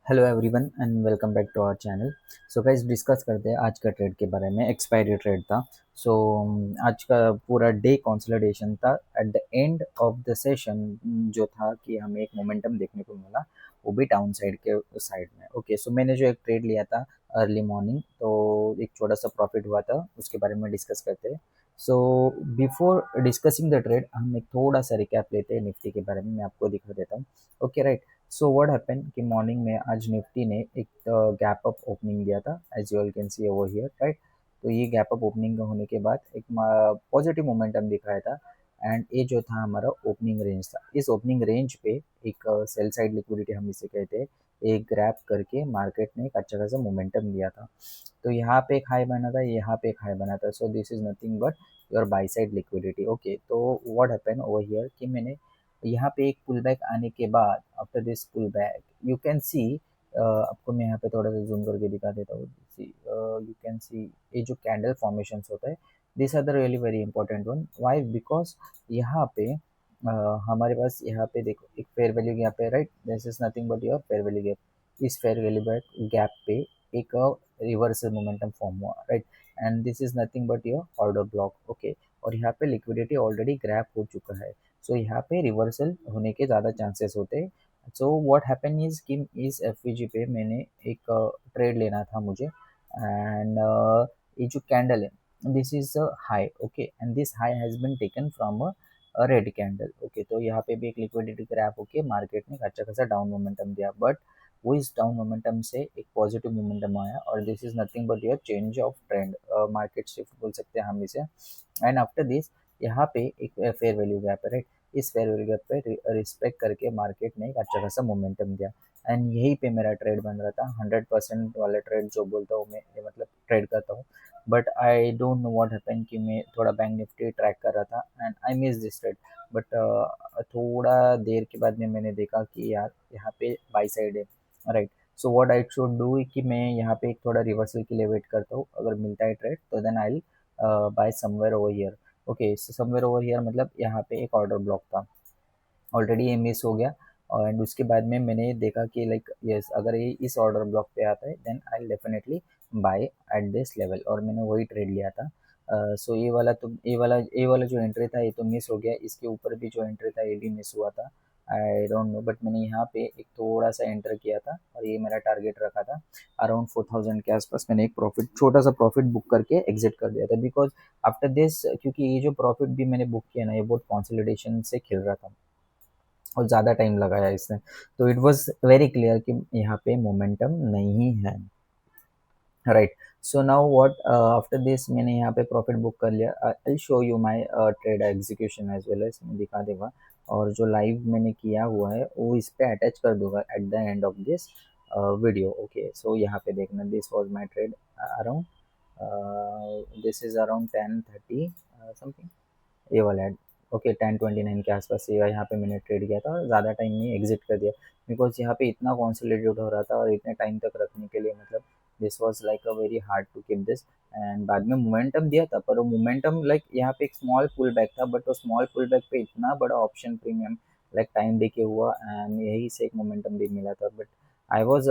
Hello everyone and welcome back to our channel. So guys discuss करते हैं आज का ट्रेड के बारे में। एक्सपायरी ट्रेड था। सो आज का पूरा डे कंसोलिडेशन था। Eight the end of the session जो था कि हमें एक मोमेंटम देखने को मिला, वो भी डाउन साइड के साइड में। ओके, सो मैंने जो एक ट्रेड लिया था अर्ली मॉर्निंग, तो एक छोटा सा प्रॉफिट हुआ था, उसके बारे में डिस्कस करते हैं। So before discussing the trade हम एक थोड़ा सा रिकैप लेते हैं निफ्टी के बारे में। मैं आपको दिखा देता हूँ। Okay right. So what happen कि मॉर्निंग में आज निफ्टी ने एक गैप अप ओपनिंग दिया था, as you all can see over here right. तो ये गैप अप ओपनिंग होने के बाद एक पॉजिटिव मोमेंटम दिख रहा था। एंड ये जो था हमारा ओपनिंग रेंज था। इस ओपनिंग रेंज पे एक सेल साइड लिक्विडिटी हम इसे कहते हैं, एक ग्रैब करके मार्केट ने एक अच्छा खासा मोमेंटम दिया था। तो यहाँ पे एक हाई बना था, यहाँ पे एक हाई बना था। सो this is nothing but your by side liquidity. Okay, तो व्हाट हैपन ओवर हियर कि मैंने यहाँ पे एक पुल बैक आने के बाद, after this pull back you can see, आपको मैं यहाँ पे थोड़ा सा जूम करके दिखा देता हूँ। यू कैन सी ये जो कैंडल फॉर्मेशन होता है, this are the really very important one. Why? Because यहाँ पे हमारे पास यहाँ पे देखो एक फेयर वैल्यू गैप है right. This is nothing but your fair value gap. इस फेयर वैल्यू गैप पे एक रिवर्सल मोमेंटम फॉर्म हुआ right. And this is nothing but your order block. Okay, और यहाँ पे लिक्विडिटी ऑलरेडी ग्रैप हो चुका है। सो यहाँ पे रिवर्सल होने के ज़्यादा चांसेस होते हैं। सो व्हाट हैपन इज कि इस एफ पे मैंने एक ट्रेड लेना था मुझे। एंड ये जो कैंडल है, this is high. Okay, and this high has been taken from a red candle. Okay, तो यहाँ पे भी एक लिक्विडिटी क्रैप होके मार्केट ने अच्छा खासा डाउन मोमेंटम दिया। बट वो इस डाउन मोमेंटम से एक पॉजिटिव मोमेंटम आया, और this is nothing but your change of trend, market shift बोल सकते हैं हम इसे। एंड आफ्टर दिस यहाँ पे एक फेयर वैल्यू गैप है राइट। इस फेयर वैल्यू गैप पे रिस्पेक्ट करके मार्केट ने एक अच्छा खासा मोमेंटम दिया। एंड यहीं पे मेरा ट्रेड बन रहा था। 100% वाला ट्रेड जो बोलता हूँ मैं, ये मतलब ट्रेड करता हूँ। But I don't know what happen कि मैं थोड़ा बैंक निफ्टी ट्रैक कर रहा था and I miss this trade. But थोड़ा देर के बाद में मैंने देखा कि यार यहाँ पे बाई साइड है right. So what I should do कि मैं यहाँ पे एक थोड़ा रिवर्सल के लिए वेट करता हूँ। अगर मिलता है ट्रेड तो then I buy somewhere over here. Okay, so somewhere over here मतलब यहाँ पे एक ऑर्डर ब्लॉक था, ऑलरेडी ये मिस हो गया। एंड उसके बाद में मैंने देखा कि लाइक यस, अगर ये इस ऑर्डर ब्लॉक पे आता है then I definitely buy at this level, और मैंने वही ट्रेड लिया था। सो ये वाला जो एंट्री था ये तो मिस हो गया। इसके ऊपर भी जो एंट्री था ये भी मिस हुआ था। आई डोंट नो, बट मैंने यहाँ पे एक थोड़ा सा एंटर किया था और ये मेरा टारगेट रखा था अराउंड 4000 के आसपास। मैंने एक प्रॉफिट, छोटा सा प्रॉफिट बुक करके एग्जिट कर दिया था। बिकॉज आफ्टर दिस, क्योंकि ये जो प्रॉफिट भी मैंने बुक किया ना, ये बहुत कॉन्सोलिडेशन से खेल रहा था और ज़्यादा टाइम लगाया इसने। तो इट वाज वेरी क्लियर कि यहाँ पे मोमेंटम नहीं है right. So now what, after this मैंने यहाँ पे प्रॉफिट बुक कर लिया। I show you my trade execution as well as, मैं दिखा देगा। और जो लाइव मैंने किया हुआ है वो इस पे अटैच कर दूंगा at the end of this video. Okay, so यहाँ पे देखना, this was my trade around, this is around 10:30 something, ये वाला है। ओके, 10:29 के आसपास ये यहाँ पे मैंने ट्रेड किया था और ज़्यादा टाइम नहीं एग्जिट कर दिया। बिकॉज यहाँ पे इतना कॉन्सोलिडेट हो रहा था और इतने टाइम तक रखने के लिए मतलब this was like a very hard to keep this. And बाद में मोमेंटम दिया था, पर वो मोमेंटम लाइक यहाँ पे एक स्मॉल पुल बैक था, बट वो स्मॉल पुल बैक पे इतना बड़ा ऑप्शन प्रीमियम लाइक टाइम दे के हुआ एंड यही से एक मोमेंटम भी मिला था। But I was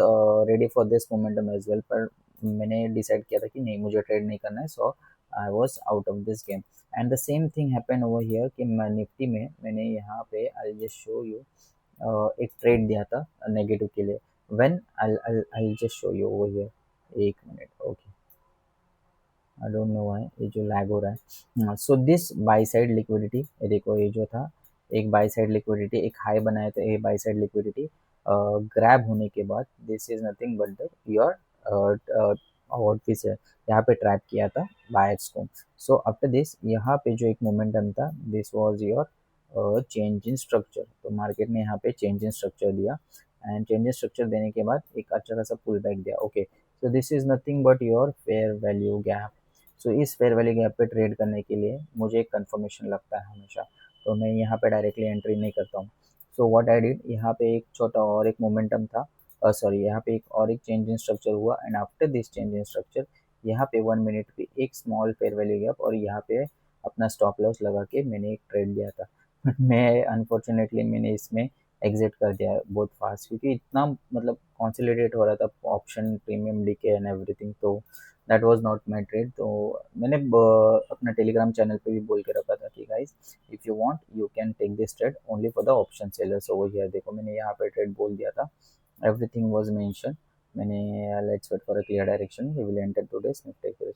ready for this momentum as well, पर मैंने डिसाइड किया था कि नहीं, मुझे ट्रेड नहीं करना है। So I was out of this game. And the same thing happen over here कि निफ्टी में मैंने यहाँ पे आई जस्ट शो यू एक ट्रेड दिया था नेगेटिव के लिए। When I just show you over here, एक minute. Okay, I don't know why ये जो लैग हो रहा है। So this buy side liquidity, ये देखो ये जो था एक बाई साइड लिक्विडिटी, एक हाई बनाया था। ये बाई साइड लिक्विडिटी ग्रैब होने के बाद this is nothing but the your what this है, यहाँ पे ट्रैप किया था बायर्स को। सो आफ्टर दिस यहाँ पे जो एक मोमेंटम था, this was your change in structure. तो मार्केट ने यहाँ पे चेंज इन स्ट्रक्चर दिया एंड चेंज इन स्ट्रक्चर देने के बाद एक अच्छा खासा पुल बैक दिया। Okay, so this is nothing but your fair value gap. So इस फेयर वैल्यू गैप पे ट्रेड करने के लिए मुझे एक कंफर्मेशन लगता है हमेशा, तो मैं यहाँ पे डायरेक्टली एंट्री नहीं करता हूँ। सो व्हाट आई डिड, यहाँ पे एक छोटा और एक मोमेंटम था, सॉरी यहाँ पे एक और एक चेंज इन स्ट्रक्चर हुआ। And after this change in structure यहाँ पे 1 मिनट पे एक स्मॉल फेयर वैल्यू गैप, और यहाँ पे अपना स्टॉप लॉस लगा के मैंने एक ट्रेड लिया था। मैं अनफॉर्चुनेटली मैंने इसमें एग्जिट कर दिया बहुत फास्ट, क्योंकि इतना मतलब कॉन्सोलिडेट हो रहा था option premium decay and everything, तो that was not my trade. तो मैंने अपना टेलीग्राम चैनल पे भी बोल के रखा था कि guys, if you want you can take this trade only for the option sellers over here. देखो मैंने यहाँ पे ट्रेड बोल दिया था, एवरीथिंग वाज मेंशन। मैंने let's wait for a clear direction, we will enter today's Nifty,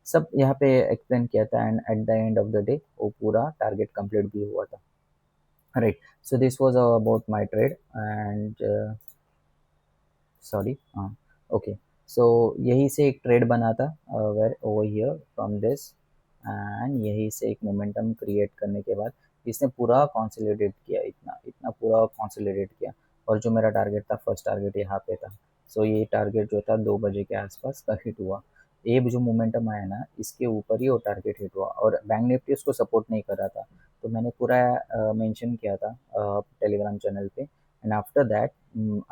सब यहाँ पे एक्सप्लेन किया था, and at the end of the day वो पूरा टारगेट कंप्लीट भी हुआ था, right. So this was about my trade and sorry, हाँ, ओके। सो यही से एक ट्रेड बना था where over here from this, and यही से एक मोमेंटम क्रिएट करने के बाद इसने पूरा कंसोलिडेट किया, इतना इतना पूरा कंसोलिडेट किया। और जो मेरा टारगेट था, फर्स्ट टारगेट यहाँ पे था। सो ये टारगेट जो था 2 बजे के आसपास का हिट हुआ। ये जो मोमेंटम आया ना, इसके ऊपर ही वो टारगेट हिट हुआ, और बैंक निफ्टी उसको सपोर्ट नहीं कर रहा था। तो मैंने पूरा मेंशन किया था टेलीग्राम चैनल पे, and after that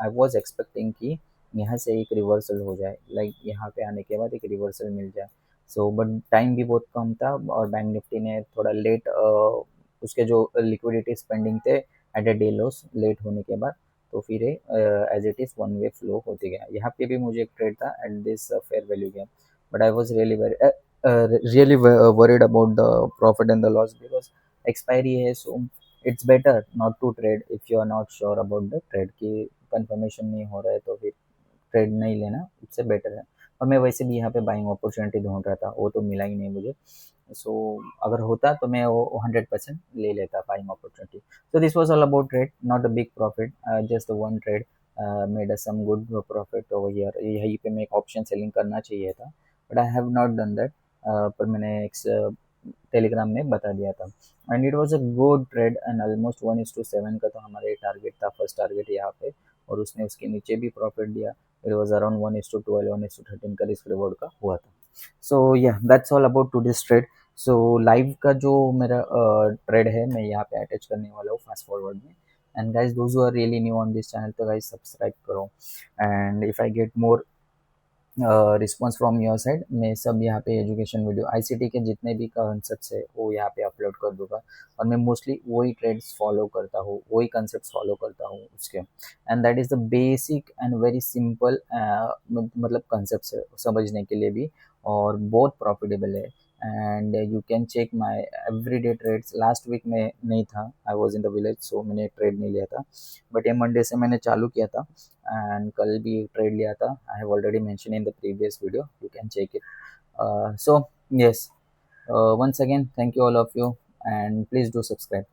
I was expecting कि यहाँ से एक रिवर्सल हो जाए, लाइक यहाँ पे आने के बाद एक रिवर्सल मिल जाए। सो बट टाइम भी बहुत कम था, और बैंक निफ्टी ने थोड़ा लेट उसके जो लिक्विडिटी स्पेंडिंग थे at a day loss late होने के बाद, तो फिर as it is one way flow होते गया। यहाँ पे भी मुझे एक ट्रेड था at this fair value game, but I was really worried about the profit and the loss, because expiry है। So it's better not to trade if you are not sure about the trade की confirmation नहीं हो रहा है, तो फिर trade नहीं लेना, इससे बेटर है। और मैं वैसे भी यहाँ पे बाइंग अपॉर्चुनिटी ढूंढ रहा था, वो तो मिला ही नहीं मुझे। सो अगर होता तो मैं वो 100% ले लेता buying opportunity. So this was all about trade, not a big profit, just one trade made a some good profit over here. यहीं पे मैं एक ऑप्शन सेलिंग करना चाहिए था, but I have not done that. पर मैंने एक टेलीग्राम में बता दिया था, and it was a good trade, and almost 1:7 का तो हमारा ये टारगेट था, फर्स्ट टारगेट यहाँ पे। और उसने उसके नीचे भी प्रॉफिट दिया। इट वाज अराउंड 1:12 1:13 का रिस्क रिवॉर्ड का हुआ था। So yeah that's all about to this trade. So live का जो मेरा ट्रेड है, मैं यहाँ पे अटैच करने वाला हूँ फास्ट फॉरवर्ड में। And guys those who are really new on this channel, तो गाइज सब्सक्राइब करो, and if I get more response from your side, मैं सब यहाँ पे एजुकेशन वीडियो आईसीटी के जितने भी कॉन्सेप्ट्स है वो यहाँ पे अपलोड कर दूंगा। और मैं मोस्टली वही ट्रेड्स फॉलो करता हूँ, वही कॉन्सेप्ट्स फॉलो करता हूँ उसके, and that is the basic and very simple मतलब कॉन्सेप्ट्स है समझने के लिए भी, और बहुत प्रॉफिटेबल है। And you can check my every day trades. Last week में नहीं था, I was in the village, so मैंने ट्रेड नहीं लिया था, बट ये मंडे से मैंने चालू किया था, एंड कल भी एक ट्रेड लिया था। I have already mention in the previous video, you can check it. So yes, once again thank you all of you, and please do subscribe.